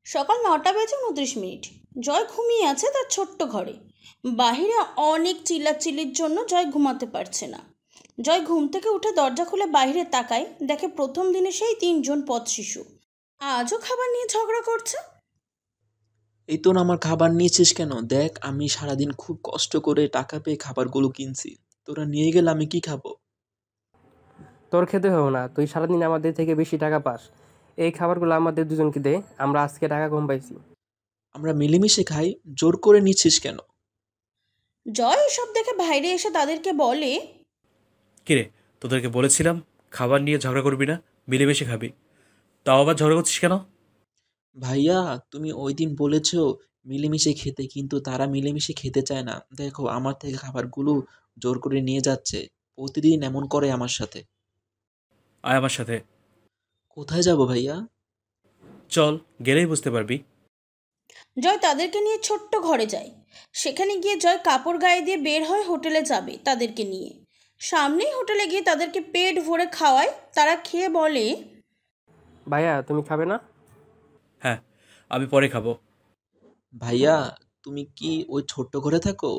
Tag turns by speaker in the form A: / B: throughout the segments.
A: সকাল ৯টা বেজে ২৯ মিনিট। জয় ঘুমিয়ে আছে তার ছোট্ট ঘরে। বাহিরে অনেক চিল্লাচিল্লির জন্য জয় ঘুমাতে পারছে না। জয় ঘুম থেকে উঠে দরজা খুলে বাইরে তাকায়, দেখে প্রথম দিনে সেই ৩জন পথ শিশু আজও খাবার নিয়ে ঝগড়া করছে।
B: এই তোর আমার খাবার নিয়েছিস কেন? দেখ আমি সারাদিন খুব কষ্ট করে টাকা পেয়ে খাবারগুলো কিনছি, তোরা নিয়ে গেলে আমি কি খাবো?
C: তোর খেতে হবে না, তুই সারাদিন আমাদের থেকে বেশি টাকা পাস। এই খাবারগুলো আমাদের দুজনকে দে, আমরা আজকে টাকা কম পাইছি।
B: আমরা মিলেমিশে খাই, জোর করে নিচ্ছিস কেন?
A: জয় এসব দেখে বাইরে এসে তাদেরকে বলে,
D: কিরে, তোদেরকে বলেছিলাম খাবার নিয়ে ঝগড়া করবি না, মিলেমিশে খাবি, তাও আবার ঝগড়া করছিস কেন?
B: ভাইয়া, তুমি ওই দিন বলেছ মিলেমিশে খেতে, কিন্তু তারা মিলেমিশে খেতে চায় না। দেখো আমার থেকে খাবারগুলো জোর করে নিয়ে যাচ্ছে, প্রতিদিন এমন করে আমার সাথে।
D: আয় আমার সাথে।
B: কোথায় যাব ভাইয়া?
D: চল, গেলেই বুঝতে পারবি।
A: জয় তাদেরকে নিয়ে ছোট্ট ঘরে যায়। সেখানে গিয়ে জয় কাপড় গায়ে দিয়ে বের হয় হোটেলে যাবে তাদেরকে নিয়ে। সামনেই হোটেলে গিয়ে তাদেরকে পেট ভরে খাওয়ায়। তারা খেয়ে বলে,
C: ভাইয়া তুমি খাবে না?
D: হ্যাঁ, আমি পরে খাবো।
B: ভাইয়া, তুমি কি ওই ছোট্ট ঘরে থাকো?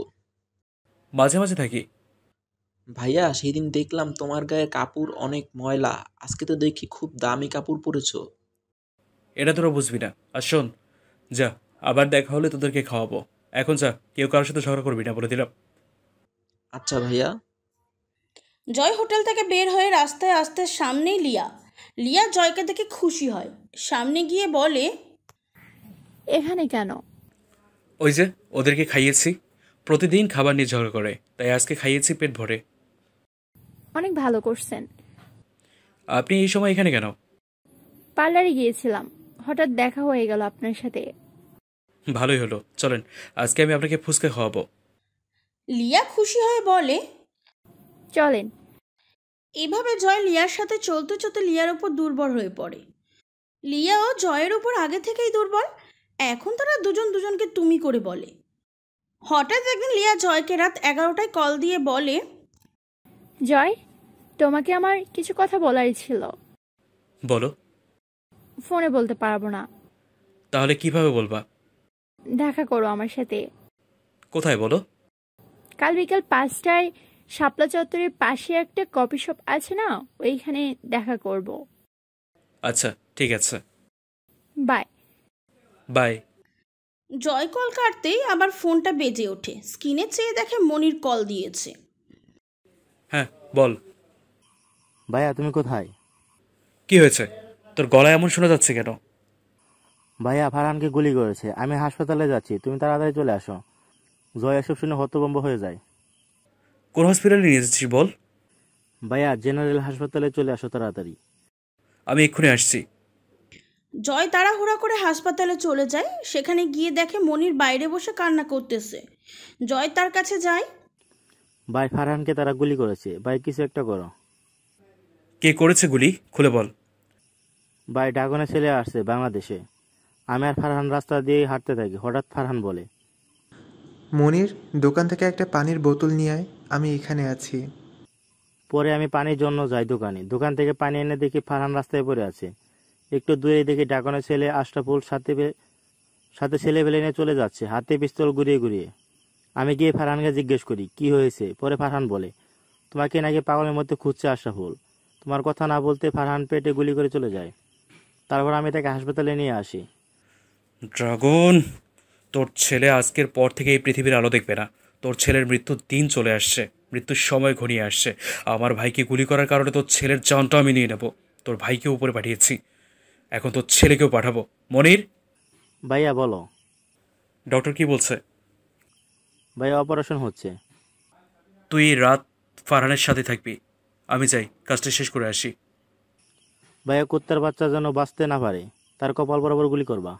D: মাঝে মাঝে থাকি।
B: ভাইয়া, সেদিন দেখলাম তোমার গায়ে কাপড় অনেক ময়লা, আজকে তো দেখি খুব দামি কাপড় পরেছো।
D: এটা তোরা বুঝবি না। আর শোন, যা, আবার দেখা হলে তোদেরকে খাওয়াবো। এখন যা, কেউ কারোর সাথে ঝগড়া করবি না, বলে দিলাম।
B: আচ্ছা ভাইয়া।
A: জয় হোটেল থেকে বের হয়ে রাস্তায় আসতে সামনেই লিয়া। লিয়া জয়কে দেখে খুশি হয়, সামনে গিয়ে বলে,
E: এখানে কেন?
D: ওই যে, ওদেরকে খাইয়েছি। প্রতিদিন খাবার নিয়ে ঝগড়া করে, তাই আজকে খাইয়েছি পেট ভরে।
E: অনেক ভালো করছেন।
D: আপনি এই সময় এখানে কেন?
E: পার্লারে গিয়েছিলাম, হঠাৎ দেখা হয়ে গেল আপনার সাথে।
D: ভালোই হলো, চলেন আজকে আমি আপনাকে ফুচকা খাওয়াবো।
A: লিয়া খুশি হয়ে বলে,
E: চলেন।
A: এভাবে জয় লিয়ার সাথে চলতে চলতে লিয়ার উপর দুর্বল হয়ে পড়ে। লিয়াও জয়ের উপর আগে থেকেই দুর্বল। এখন তারা দুজন দুজনকে তুমি করে বলে। হঠাৎ একদিন লিয়া জয়কে রাত 11টায় কল দিয়ে বলে,
E: জয়, তোমাকে আমার কিছু কথা বলারই ছিল।
D: বলো।
E: ফোনে বলতে পারবো না।
D: তাহলে কিভাবে বলবা?
E: দেখা করো আমার সাথে।
D: কোথায় বলো?
E: কাল বিকাল 5টায় শাপলা চত্বরের পাশে একটা কফি শপ আছে না, ওইখানে দেখা করব।
D: আচ্ছা, ঠিক আছে।
E: বাই।
D: বাই।
A: জয় কল কাটতেই আবার ফোনটা বেজে ওঠে। স্ক্রিনে চেয়ে দেখে মনির কল দিয়েছে।
D: হ্যাঁ, বল।
F: ভাইয়া তুমি কোথায়?
D: কি হয়েছে? তোর গলায় এমন শোনা যাচ্ছে কেন?
F: ভাইয়া ফারহানকে গুলি করেছে, আমি হাসপাতালে যাচ্ছি, তুমি তাড়াতাড়ি চলে আসো। জয় এসব শুনে হতভম্ব হয়ে যায়।
D: কোন হসপিটালে নিয়ে যাচ্ছিস বল?
F: ভাইয়া জেনারেল হাসপাতালে চলে আসো তাড়াতাড়ি।
D: আমি এক্ষুনি আসছি।
A: জয় তাড়াহুড়া করে হাসপাতালে চলে যায়। সেখানে গিয়ে দেখে মনির বাইরে বসে কান্না করতেছে। জয় তার কাছে যায়।
F: ভাই ফারহানকে তারা গুলি করেছে, ভাই কিছু একটা করো।
D: কে করেছে গুলি, খুলে বল।
F: ভাই ড্রাগনের ছেলে আসছে বাংলাদেশে। আমি আর ফারহান রাস্তা দিয়ে হাঁটতে থাকি, হঠাৎ ফারহান বলে,
G: মনির, দোকান থেকে একটা পানির বোতল নিয়ে আয়, আমি এখানে আছি।
F: পরে আমি পানির জন্য যাই দোকানে, দোকান থেকে পানি এনে দেখি ফারহান রাস্তায় পড়ে আছে। একটু দূরে দেখি ড্রাগনের ছেলে আশরাফুল সাথে ছেলেবেলে নিয়ে চলে যাচ্ছে, হাতে পিস্তল ঘুরিয়ে ঘুরিয়ে। আমি গিয়ে ফারহানকে জিজ্ঞেস করি কি হয়েছে। পরে ফারহান বলে, তোমাকে নাকি পাগলের মধ্যে খুঁজছে আশরাফুল। তোমার কথা না বলতে ফারহান পেটে গুলি করে চলে যায়। তারপর আমি তাকে হাসপাতালে নিয়ে আসি।
D: ড্রাগন, তোর ছেলে আজকের পর থেকে এই পৃথিবীর আলো দেখবে না। তোর ছেলের মৃত্যুর দিন চলে আসছে, মৃত্যুর সময় ঘনিয়ে আসছে। আমার ভাইকে গুলি করার কারণে তোর ছেলের জানটা আমি নিয়ে নেব। তোর ভাইকে উপরে পাঠিয়েছি, এখন তোর ছেলেকেও পাঠাবো। মনির।
F: ভাইয়া বলো।
D: ডক্টর কি বলছে?
F: ভাইয়া অপারেশন হচ্ছে।
D: তুই রাত ফারহানের সাথে থাকবি, আমি যাই কাজটা শেষ করে আসি।
F: ভাইয়া কুত্তার বাচ্চা যেন বাঁচতে না পারে, তার কপাল বরাবর গুলি করবা।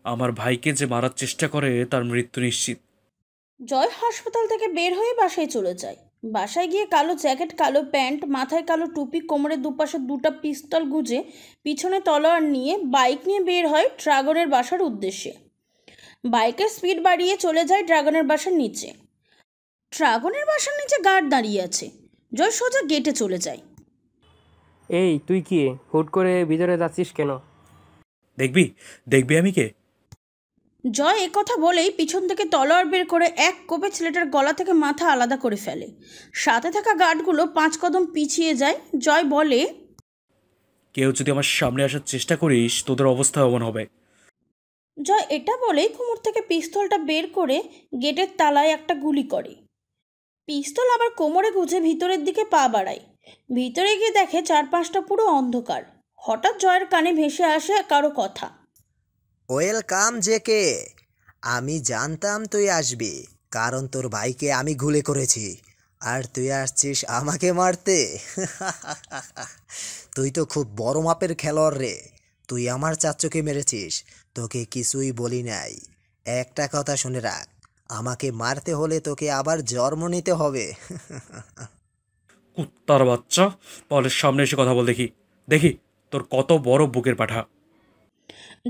D: আমার ভাইকে যে মারার চেষ্টা করে তার মৃত্যু নিশ্চিত।
A: জয় হাসপাতাল থেকে বের হয়ে বাসায় চলে যায়। বাসায় গিয়ে কালো জ্যাকেট, কালো প্যান্ট, মাথায় কালো টুপি, কোমরের দুপাশে দুটো পিস্তল গুজে, পিছনে তলোয়ার নিয়ে বাইক নিয়ে বের হয় ড্রাগনের বাসার উদ্দেশ্যে। বাইকের স্পিড বাড়িয়ে চলে যায় ড্রাগনের বাসার নিচে। ড্রাগনের বাসার নিচে গার্ড দাঁড়িয়ে আছে। জয় সোজা গেটে চলে যায়।
C: এই তুই কি হুট করে ভিতরে যাচ্ছিস কেন?
D: দেখবি দেখবি আমি কে?
A: জয় কথা বলেই পিছন থেকে তলোয়ার বের করে এক কোপে ছেলেটার গলা থেকে মাথা আলাদা করে ফেলে। সাথে থাকা গার্ডগুলো 5 কদম পিছিয়ে যায়। জয় বলে,
D: কেউ যদি আমার সামনে আসার চেষ্টা করিস তোদের অবস্থা এমন হবে।
A: জয় এটা বলেই কোমর থেকে পিস্তলটা বের করে গেটের তালায় একটা গুলি করে। পিস্তল আবার কোমরে গুঁজে ভিতরের দিকে পা বাড়ায়। ভিতরে গিয়ে দেখে চারপাশটা পুরো অন্ধকার। হঠাৎ জয়ের কানে ভেসে আসে কারো কথা।
H: Welcome JK. আমি জানতাম তুই আসবি, কারণ তোর ভাইকে আমি গুলি করেছি, আর তুই আসছিস আমাকে মারতে। তুই তো খুব বড় মাপের খেলোয়াড় রে। তুই আমার চাচ্চুকে মেরেছিস, তোকে কিছুই বলি নাই। একটা কথা শুনে রাখ, আমাকে মারতে হলে তোকে আবার জন্ম নিতে হবে।
D: কুত্তার বাচ্চা, বলের সামনে এসে কথা বল দেখি, দেখি তোর কত বড় বুকের পাঠা।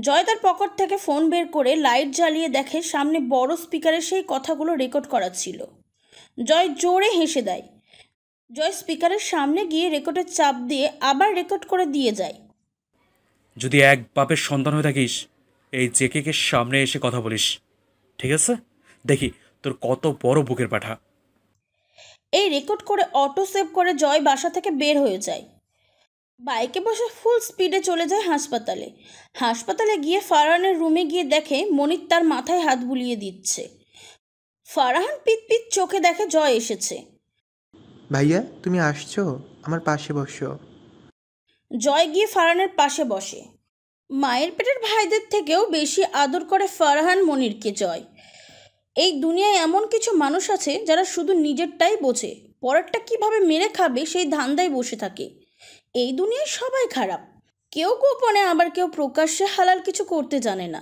A: জয় তার পকেট থেকে ফোন বের করে লাইট জ্বালিয়ে দেখে সামনে বড় স্পিকারে সেই কথাগুলো রেকর্ড করা ছিল। জয় জোরে হেসে দেয়। জয় স্পিকারের সামনে গিয়ে রেকর্ডের চাপ দিয়ে আবার রেকর্ড করে দিয়ে যায়।
D: যদি এক বাপের সন্তান হয়ে থাকিস এই জেকে সামনে এসে কথা বলিস, ঠিক আছে? দেখি তোর কত বড় বুকের পাঠা।
A: এই রেকর্ড করে অটো সেভ করে জয় বাসা থেকে বের হয়ে যায়। বাইকে বসে ফুল স্পিডে চলে যায় হাসপাতালে। হাসপাতালে গিয়ে ফারহানের রুমে গিয়ে দেখে মনির তার মাথায় হাত বুলিয়ে দিচ্ছে। ফারহান পিত চোখে দেখে জয় এসেছে।
G: ভাইয়া তুমি আসছো? আমার পাশে বসো।
A: জয় গিয়ে ফারহানের পাশে বসে। মায়ের পেটের ভাইদের থেকেও বেশি আদর করে ফারহান মনিরকে জয়। এই দুনিয়ায় এমন কিছু মানুষ আছে যারা শুধু নিজেরটাই বোঝে, পরেরটা কিভাবে মেরে খাবে সেই ধান্দায় বসে থাকে। এই দুনিয়ায় সবাই খারাপ, কেউ গোপনে আবার কেউ প্রকাশ্যে হালাল কিছু করতে জানে না।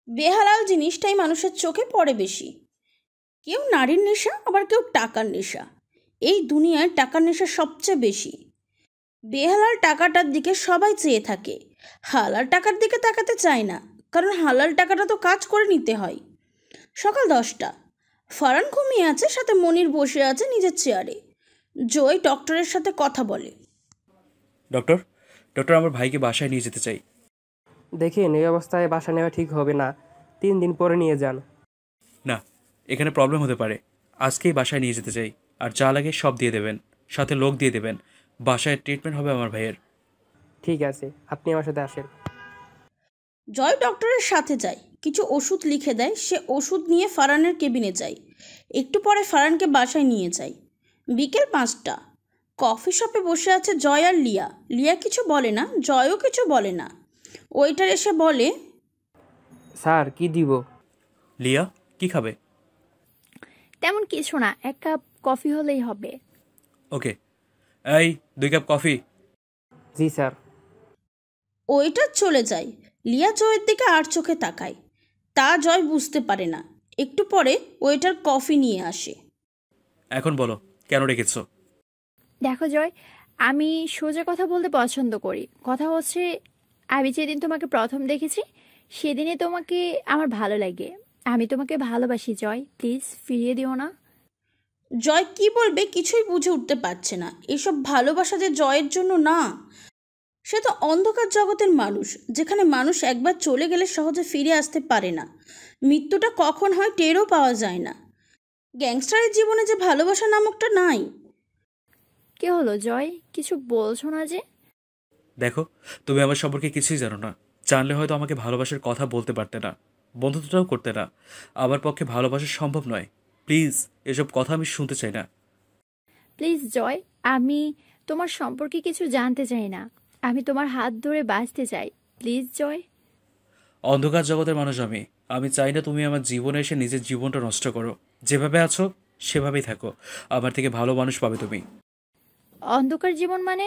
A: বেহালাল জিনিসটাই মানুষের চোখে পড়ে বেশি। কেউ নারীর নেশা, আবার কেউ টাকার নেশা। এই দুনিয়ায় টাকার নেশা সবচেয়ে বেশি। বেহালাল টাকাটার দিকে সবাই চেয়ে থাকে, হালাল টাকার দিকে তাকাতে চায় না, কারণ হালাল টাকাটা তো কাজ করে নিতে হয়। সকাল 10টা, ফারহান ঘুমিয়ে আছে, সাথে মনির বসে আছে নিজের চেয়ারে। জয় ডক্টরের সাথে কথা বলে।
D: ডক্টর, ডক্টর আমার ভাইকে বাসায় নিয়ে যেতে চাই।
C: দেখেন এই অবস্থায় বাসা নেওয়া ঠিক হবে না, 3 দিন পরে নিয়ে যান।
D: না, এখানে প্রবলেম হতে পারে। আজকেই বাসায় নিয়ে যেতে চাই, আর যা লাগে সব দিয়ে দেবেন, সাথে লোক দিয়ে দেবেন। বাসায় ট্রিটমেন্ট হবে আমার ভাইয়ের।
C: ঠিক আছে, আপনি আমার সাথে আসেন।
A: জয় ডক্টরের সাথে যায়, কিছু ওষুধ লিখে দেয়। সে ওষুধ নিয়ে ফারহানের কেবিনে যায়। একটু পরে ফারহানকে বাসায় নিয়ে যায়। বিকেল 5টা, কফি শপে বসে আছে জয় আর লিয়া। লিয়া কিছু বলে না, জয়ও কিছু বলে না। ওয়েটার এসে বলে,
C: স্যার কি দিব?
D: লিয়া, কি খাবে?
E: তেমন কিছু না, 1 কাপ কফি হলেই হবে।
D: ওকে, এই 2 কাপ কফি।
C: জি স্যার।
A: ওয়েটার চলে যায়। লিয়া জয়ের দিকে আর চোখে তাকায়। তা জয় বুঝতে পারে না। একটু পরে ওয়েটার কফি নিয়ে আসে।
D: এখন বলো, কেন রেখেছো?
E: দেখো জয়, আমি সোজা কথা বলতে পছন্দ করি। কথা হচ্ছে, আমি যেদিন তোমাকে প্রথম দেখেছি সেদিনে তোমাকে আমার ভালো লাগে। আমি তোমাকে ভালোবাসি জয়, প্লিজ ফিরিয়ে দিও না।
A: জয় কি বলবে কিছুই বুঝে উঠতে পারছে না। এসব ভালোবাসা যে জয়ের জন্য না। সে তো অন্ধকার জগতের মানুষ, যেখানে মানুষ একবার চলে গেলে সহজে ফিরে আসতে পারে না। মৃত্যুটা কখন হয় টেরও পাওয়া যায় না। গ্যাংস্টারের জীবনে যে ভালোবাসা নামকটা নাই।
E: কি হলো জয়, কিছু বলছো না যে?
D: দেখো, তুমি আমার সম্পর্কে কিছুই জানো না। জানলে হয়তো আমাকে ভালোবাসার কথা বলতে পারতে না, বন্ধুত্বটাও করতে না। আমার পক্ষে ভালোবাসা সম্ভব নয়। প্লিজ, এসব কথা আমি শুনতে চাই না।
E: প্লিজ জয়, আমি তোমার সম্পর্কে কিছু জানতে চাই না। আমি তোমার হাত ধরে বাঁচতে চাই, প্লিজ জয়।
D: অন্ধকার জগতের মানুষ আমি। আমি চাই না তুমি আমার জীবনে এসে নিজের জীবনটা নষ্ট করো। যেভাবে আছো সেভাবেই থাকো। আমার থেকে ভালো মানুষ পাবে তুমি।
E: অন্ধকার জীবন মানে?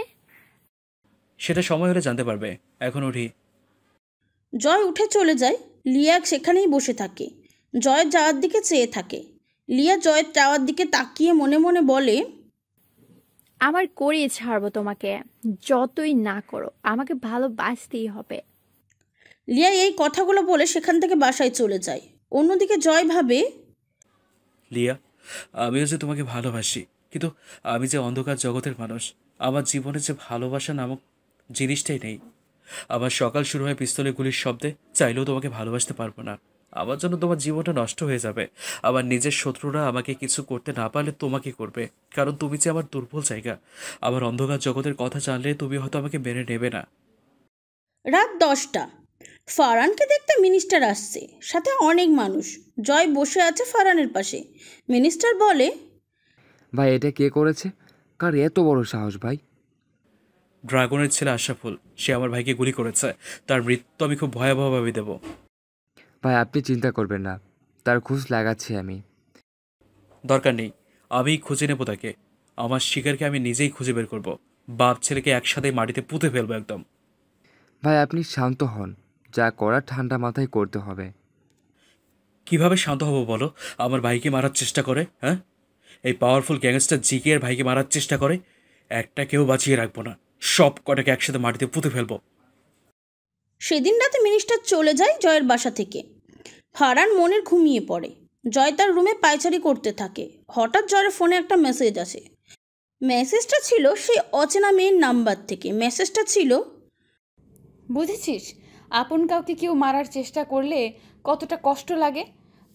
D: সেটা সময় হলে জানতে পারবে। এখন উঠি।
A: জয় উঠে চলে যায়। লিয়া সেখানেই বসে থাকে। জয় যাওয়ার দিকে চেয়ে থাকে। লিয়া জয়ের যাওয়ার দিকে তাকিয়ে মনে মনে বলে,
E: আমার করিয়ে ছাড়বো তোমাকে, যতই না করো আমাকে ভালোবাসতেই হবে।
A: লিয়া এই কথাগুলো বলে সেখান থেকে বাসায় চলে যায়। অন্যদিকে জয় ভাবে,
D: লিয়া, আমিও যে তোমাকে ভালোবাসি, কিন্তু আমি যে অন্ধকার জগতের মানুষ। আমার জীবনে যে ভালোবাসা নামক জিনিসটাই নেই। আমার সকাল শুরু হয় পিস্তলের গুলির শব্দে। চাইলেও তোমাকে ভালোবাসতে পারবো না। আমার জন্য তোমার জীবনটা নষ্ট হয়ে যাবে। আমার নিজের শত্রুরা আমাকে কিছু করতে না পারলে তোমাকে করবে, কারণ তুমি যে আমার দুর্বল জায়গা। আমার অন্ধকার জগতের কথা জানলে তুমি হয়তো আমাকে মেনে নেবে না।
A: রাত 10টা। ফারহানকে দেখতে মিনিস্টার আসছে, সাথে অনেক মানুষ। জয় বসে আছে ফারহানের পাশে। মিনিস্টার বলে,
I: ভাই এটা কে করেছে? কার এত বড় সাহস ভাই?
D: ড্রাগনের ছেলে আশরাফুল, সে আমার ভাইকে গুলি করেছে। তার মৃত্যু আমি খুব ভয়াবহভাবে দেব।
I: ভাই আপনি চিন্তা করবেন না, তার খোঁজ লাগাচ্ছি আমি।
D: দরকার নেই, আমি খুঁজে নেব তাকে। আমার শিকারকে আমি নিজেই খুঁজে বের করব। বাপ ছেলেকে একসাথে মাটিতে পুঁতে ফেলবো একদম।
I: ভাই আপনি শান্ত হন, যা করার ঠান্ডা মাথায় করতে হবে।
D: কিভাবে শান্ত হব বলো? আমার ভাইকে মারার চেষ্টা করে, হ্যাঁ? এই পাওয়ারফুল গ্যাংস্টার জিকে এর ভাইকে মারার চেষ্টা করে। একটা কেউ বাঁচিয়ে রাখবো না, সব কটাকে একসাথে মাটিতে পুঁতে ফেলবো।
A: সেদিন রাতে মিনিস্টার চলে যায় জয়ের বাসা থেকে। ফারহান মনের ঘুমিয়ে পড়ে। জয় তার রুমে পায়চারি করতে থাকে। হঠাৎ জয়ের ফোনে একটা মেসেজ আসে। মেসেজটা ছিল সেই অচেনা মেয়ের নাম্বার থেকে। মেসেজটা ছিল,
J: বুঝেছিস, আপন কাউকে কেউ মারার চেষ্টা করলে কতটা কষ্ট লাগে?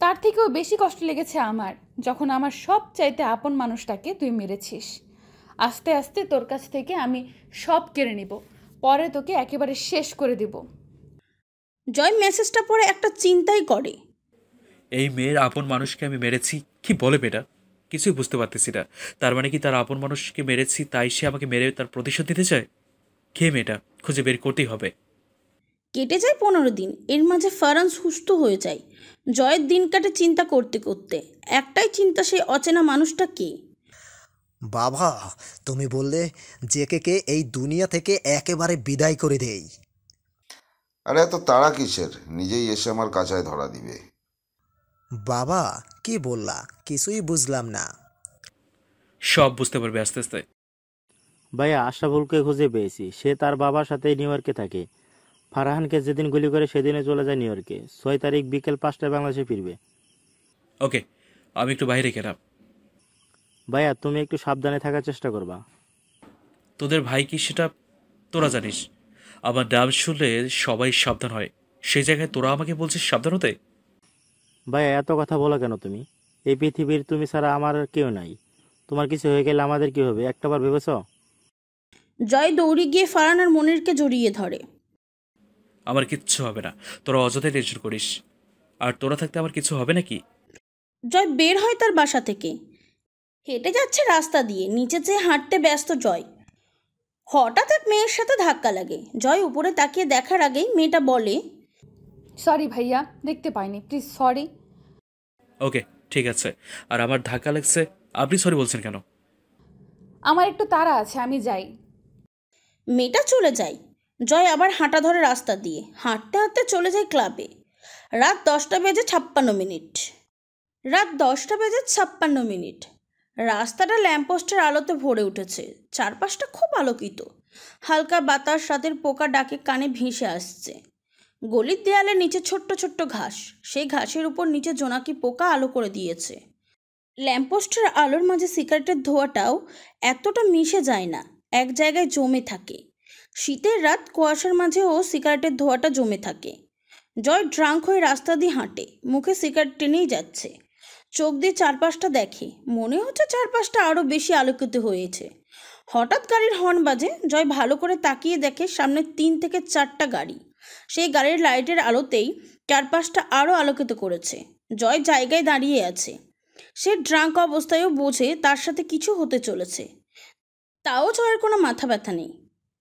J: তার থেকেও বেশি কষ্ট লেগেছে আমার, যখন আমার সব চাইতে আপন মানুষটাকে তুই মেরেছিস। আস্তে আস্তে তোর কাছ থেকে আমি সব কেড়ে নিব, পরে তোকে একেবারে শেষ করে দেব।
A: জয় মেসেজটা পড়ে একটা চিন্তাই করে।
D: এই মেয়ের আপন মানুষকে আমি মেরেছি? কি বলে বেটা? কিছুই বুঝতে পারতেছি না। তার মানে কি তার আপন মানুষকে মেরেছি, তাই সে আমাকে মেরে তার প্রতিশোধ দিতে চায়? কে মেয়েটা? খুঁজে বের করতেই হবে।
A: কেটে যায় 15 দিন। এর মাঝে ফারহান সুস্থ হয়ে যায়। জয়ের দিন কাটে চিন্তা করতে করতে। একটাই চিন্তা, সেই অচেনা মানুষটা কে?
H: বাবা, তুমি বললে জেকে এই দুনিয়া থেকে একেবারে বিদায় করে দেই।
K: আরে এত তাড়া কিসের? নিজেই এসে আমার কাঁচায় ধরা দিবে।
H: বাবা, কি বললা? কিছুই বুঝলাম না।
D: সব বুঝতে পারবে আস্তে আস্তে।
F: ভাইয়া আশরাফুলকে খুঁজে পেয়েছি। সে তার বাবার সাথে নিউ ইয়র্কে থাকে। ফারহানকে যেদিন গুলি করে সেদিনে চলে যায় নিউ ইয়র্কে। 6 তারিখ বিকেল 5টায় বাংলাদেশে ফিরবে।
D: ওকে, আমি একটু বাইরে গেলাম।
F: ভাইয়া তুমি একটু সাবধানে থাকার চেষ্টা করবা।
D: তোদের ভাই কি সেটা তোরা জানিস? আমার নাম শুনলে সবাই সাবধান হয়, সেই জায়গায় তোরা আমাকে বলছিস সাবধান হতে?
F: ভাইয়া এত কথা বলো কেন তুমি? এই পৃথিবীর তুমি ছাড়া আমার আর কেউ নাই। তোমার কিছু হয়ে গেলে আমাদের কি হবে একটাবার ভেবেছ?
A: জয় দৌড়ে গিয়ে ফারহান আর মনিরকে জড়িয়ে ধরে।
D: আমার কিচ্ছু হবে না, তোরা অযথাই টেনশন করিস। আর তোরা থাকতে আমার কিছু হবে নাকি?
A: জয় বের হয় তার বাসা থেকে। হেঁটে যাচ্ছে রাস্তা দিয়ে। নিচে চেয়ে হাঁটতে ব্যস্ত জয়। হঠাৎ এক মেয়ের সাথে ধাক্কা লাগে। জয় উপরে তাকিয়ে দেখার আগেই মেয়েটা বলে,
J: সরি ভাইয়া, দেখতে পাইনি, প্লিজ সরি।
D: ওকে ঠিক আছে। আর আমার ধাক্কা লাগছে, আপনি সরি বলছেন কেন?
J: আমার একটু তাড়া আছে, আমি যাই।
A: মেয়েটা চলে যায়। জয় আবার হাঁটা ধরে রাস্তা দিয়ে। হাঁটতে হাঁটতে চলে যায় ক্লাবে। রাত 10:56। রাত 10:56। রাস্তাটা ল্যাম্পপোস্টের আলোতে ভরে উঠেছে। চারপাশটা খুব আলোকিত। হালকা বাতাস রাতের পোকা ডাকে কানে ভেসে আসছে। গলির দেয়ালের নিচে ছোট্ট ছোট্ট ঘাস। সেই ঘাসের উপর নিচে জোনাকি পোকা আলো করে দিয়েছে। ল্যাম্পপোস্টের আলোর মাঝে সিগারেটের ধোঁয়াটাও এতটা মিশে যায় না, এক জায়গায় জমে থাকে। শীতের রাত, কুয়াশার মাঝেও সিগারেটের ধোঁয়াটা জমে থাকে। জয় ড্রাঙ্ক হয়ে রাস্তা দিয়ে হাঁটে, মুখে সিগারেট টেনেই যাচ্ছে। চোখ দিয়ে চারপাশটা দেখে, মনে হচ্ছে চারপাশটা আরও বেশি আলোকিত হয়েছে। হঠাৎ গাড়ির হর্ন বাজে। জয় ভালো করে তাকিয়ে দেখে সামনে 3 থেকে 4টা গাড়ি। সেই গাড়ির লাইটের আলোতেই চারপাশটা আরও আলোকিত করেছে। জয় জায়গায় দাঁড়িয়ে আছে। সে ড্রাঙ্ক অবস্থায়ও বোঝে তার সাথে কিছু হতে চলেছে। তাও জয়ের কোনো মাথা ব্যথা নেই।